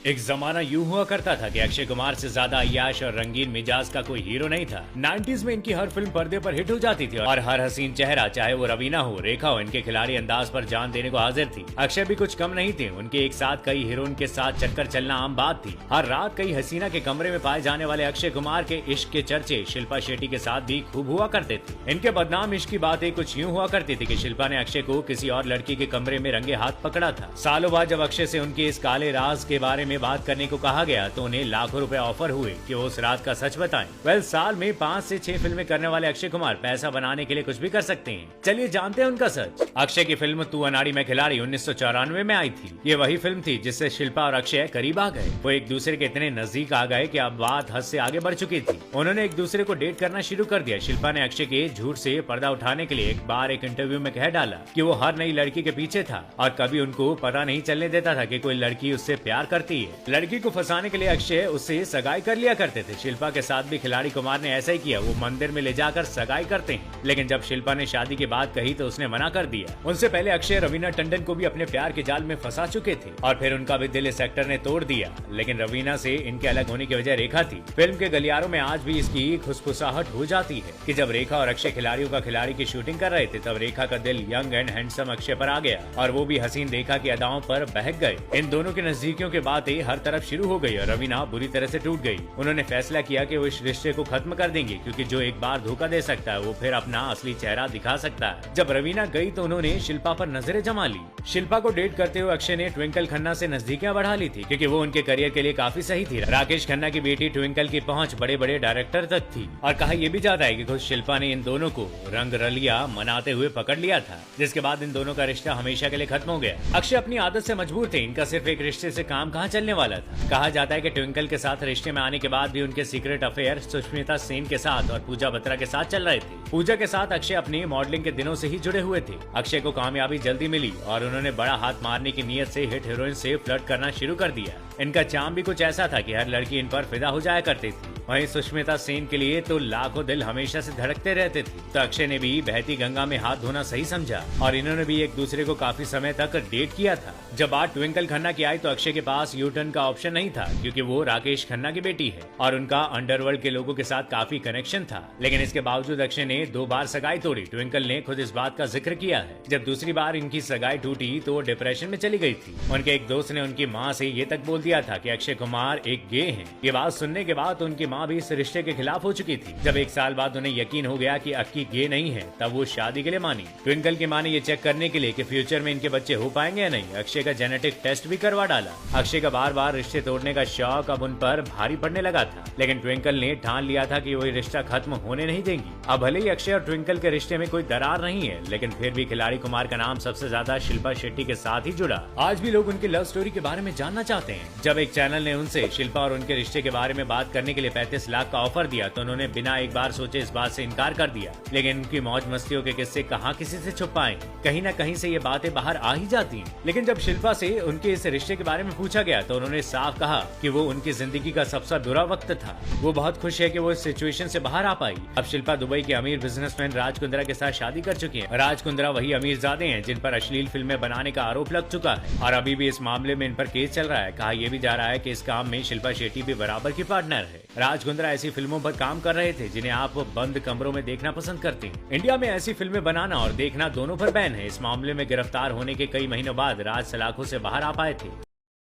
एक जमाना यूं हुआ करता था कि अक्षय कुमार से ज्यादा अय्याश और रंगीन मिजाज का कोई हीरो नहीं था। 90s में इनकी हर फिल्म पर्दे पर हिट हो जाती थी और हर हसीन चेहरा, चाहे वो रवीना हो, रेखा हो, इनके खिलाड़ी अंदाज पर जान देने को हाजिर थी। अक्षय भी कुछ कम नहीं थे। उनके एक साथ कई हीरोइन के साथ चक्कर चलना आम बात थी। हर रात कई हसीना के कमरे में पाए जाने वाले अक्षय कुमार के इश्क के चर्चे शिल्पा शेट्टी के साथ भी खूब हुआ करते थे। इनके बदनाम इश्क की बातें कुछ यूं हुआ करती थी कि शिल्पा ने अक्षय को किसी और लड़की के कमरे में रंगे हाथ पकड़ा था। सालों बाद जब अक्षय से उनके इस काले राज के बारे में बात करने को कहा गया तो उन्हें लाखों रुपए ऑफर हुए कि वो उस रात का सच बताएं। साल में 5 से 6 फिल्में करने वाले अक्षय कुमार पैसा बनाने के लिए कुछ भी कर सकते हैं। चलिए जानते हैं उनका सच। अक्षय की फिल्म तू अनाड़ी मैं खिलाड़ी 1994 में आई थी। ये वही फिल्म थी जिससे शिल्पा और अक्षय करीब आ गए। वो एक दूसरे के इतने नजदीक आ गए कि अब बात हद से आगे बढ़ चुकी थी। उन्होंने एक दूसरे को डेट करना शुरू कर दिया। शिल्पा ने अक्षय के झूठ से पर्दा उठाने के लिए एक बार एक इंटरव्यू में कह डाला कि वो हर नई लड़की के पीछे था और कभी उनको पता नहीं चलने देता था कि कोई लड़की उससे प्यार करती है। लड़की को फंसाने के लिए अक्षय उससे सगाई कर लिया करते थे। शिल्पा के साथ भी खिलाड़ी कुमार ने ऐसा ही किया। वो मंदिर में ले जाकर सगाई करते हैं, लेकिन जब शिल्पा ने शादी की बात कही तो उसने मना कर दिया। उनसे पहले अक्षय रवीना टंडन को भी अपने प्यार के जाल में फंसा चुके थे और फिर उनका भी दिल इस एक्टर ने तोड़ दिया। लेकिन रवीना से इनके अलग होने की वजह रेखा थी। फिल्म के गलियारों में आज भी इसकी खुसफुसाहट हो जाती है कि जब रेखा और अक्षय खिलाड़ियों का खिलाड़ी की शूटिंग कर रहे थे तब रेखा का दिल यंग एंड हैंडसम अक्षय पर आ गया और वो भी हसीन रेखा की अदाओं पर बहक गए। इन दोनों की नजदीकियों की बातें हर तरफ शुरू हो गई और रवीना बुरी तरह से टूट गई। उन्होंने फैसला किया कि वो इस रिश्ते को खत्म कर देंगे, क्योंकि जो एक बार धोखा दे सकता है वो फिर अपना असली चेहरा दिखा सकता है। जब रवीना गई तो उन्होंने शिल्पा पर नजरें जमा ली। शिल्पा को डेट करते हुए अक्षय ने ट्विंकल खन्ना से नजदीकियां बढ़ा ली थी, क्योंकि वो उनके करियर के लिए काफी सही थी। राकेश खन्ना की बेटी ट्विंकल की पहुंच बड़े बड़े डायरेक्टर तक थी और कहा यह भी जाता है कि खुद शिल्पा ने इन दोनों को रंग रलिया मनाते हुए पकड़ लिया था, जिसके बाद इन दोनों का रिश्ता हमेशा के लिए खत्म हो गया। अक्षय अपनी आदत से मजबूर थे। इनका सिर्फ एक रिश्ते से काम कहाँ चलने वाला था। कहा जाता है कि ट्विंकल के साथ रिश्ते में आने के बाद भी उनके सीक्रेट अफेयर सुष्मिता सेन के साथ और पूजा बत्रा के साथ चल रहे थे। पूजा के साथ अक्षय अपनी मॉडलिंग के दिनों से ही जुड़े हुए थे। अक्षय को कामयाबी जल्दी मिली और उन्होंने बड़ा हाथ मारने की नीयत से हिट हीरोइन से फ्लर्ट करना शुरू कर दिया। इनका चार्म भी कुछ ऐसा था कि हर लड़की इन पर फिदा हो जाया करती थी। वहीं सुष्मिता सेन के लिए तो लाखों दिल हमेशा से धड़कते रहते थे। तो अक्षय ने भी बहती गंगा में हाथ धोना सही समझा और इन्होंने भी एक दूसरे को काफी समय तक डेट किया था। जब बात ट्विंकल खन्ना की आई तो अक्षय के पास यू टर्न का ऑप्शन नहीं था, क्योंकि वो राकेश खन्ना की बेटी है और उनका अंडरवर्ल्ड के लोगों के साथ काफी कनेक्शन था। लेकिन इसके बावजूद अक्षय ने 2 बार सगाई तोड़ी। ट्विंकल ने खुद इस बात का जिक्र किया है। जब दूसरी बार इनकी सगाई टूटी तो वो डिप्रेशन में चली गई थी। उनके एक दोस्त ने उनकी माँ से ये तक बोल दिया था कि अक्षय कुमार एक गे हैं। ये बात सुनने के बाद उनकी माँ भी इस रिश्ते के खिलाफ हो चुकी थी। जब 1 साल बाद उन्हें यकीन हो गया कि अक्की गे नहीं है तब वो शादी के लिए मानी। ट्विंकल की माँ ने ये चेक करने के लिए कि फ्यूचर में इनके बच्चे हो पाएंगे या नहीं, अक्षय का जेनेटिक टेस्ट भी करवा डाला। अक्षय का बार बार रिश्ते तोड़ने का शौक अब उन पर भारी पड़ने लगा था, लेकिन ट्विंकल ने ठान लिया था कि वो ये रिश्ता खत्म होने नहीं देंगी। अब भले ही अक्षय और ट्विंकल के रिश्ते में कोई दरार नहीं है, लेकिन फिर भी खिलाड़ी कुमार का नाम सबसे ज्यादा शिल्पा शेट्टी के साथ ही जुड़ा। आज भी लोग उनकी लव स्टोरी के बारे में जानना चाहते हैं। जब एक चैनल ने उनसे शिल्पा और उनके रिश्ते के बारे में बात करने के लिए 35 लाख का ऑफर दिया तो उन्होंने बिना एक बार सोचे इस बात से इनकार कर दिया। लेकिन उनकी मौज मस्तियों के किस्से कहाँ किसी से छुप पाए, कहीं न कहीं से ये बातें बाहर आ ही जाती हैं। लेकिन जब शिल्पा से उनके इस रिश्ते के बारे में पूछा गया तो उन्होंने साफ कहा कि वो उनकी जिंदगी का सबसे बुरा वक्त था। वो बहुत खुश है कि वो इस सिचुएशन से बाहर आ पाई। अब शिल्पा दुबई के अमीर बिजनेसमैन राज कुंद्रा के साथ शादी कर चुकी है। राज कुंद्रा वही अमीरजादे हैं जिन पर अश्लील फिल्में बनाने का आरोप लग चुका है और अभी भी इस मामले में इन पर केस चल रहा है। कहा यह भी जा रहा है कि इस काम में शिल्पा शेट्टी भी बराबर की पार्टनर है। राज कुंद्रा ऐसी फिल्मों पर काम कर रहे थे जिन्हें आप बंद कमरों में देखना पसंद करते हैं। इंडिया में ऐसी फिल्में बनाना और देखना दोनों पर बैन है। इस मामले में गिरफ्तार होने के कई महीनों बाद राज सलाखों से बाहर आ पाए थे।